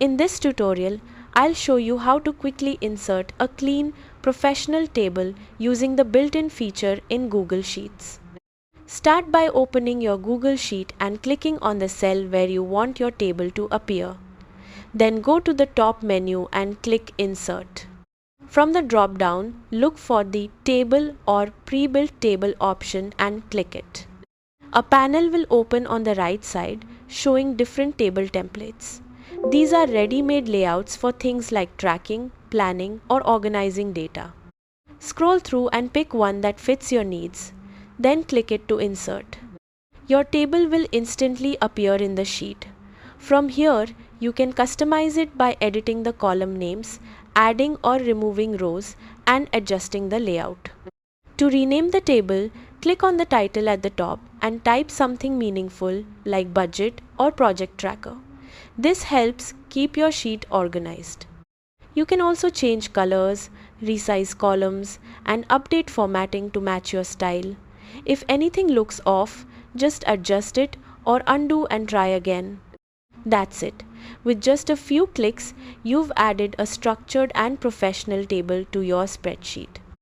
In this tutorial, I'll show you how to quickly insert a clean, professional table using the built-in feature in Google Sheets. Start by opening your Google Sheet and clicking on the cell where you want your table to appear. Then go to the top menu and click Insert. From the drop-down, look for the Table or Pre-built Table option and click it. A panel will open on the right side showing different table templates. These are ready-made layouts for things like tracking, planning, or organizing data. Scroll through and pick one that fits your needs. Then click it to insert. Your table will instantly appear in the sheet. From here, you can customize it by editing the column names, adding or removing rows, and adjusting the layout. To rename the table, click on the title at the top and type something meaningful like budget or project tracker. This helps keep your sheet organized. You can also change colors, resize columns, and update formatting to match your style. If anything looks off, just adjust it or undo and try again. That's it. With just a few clicks, you've added a structured and professional table to your spreadsheet.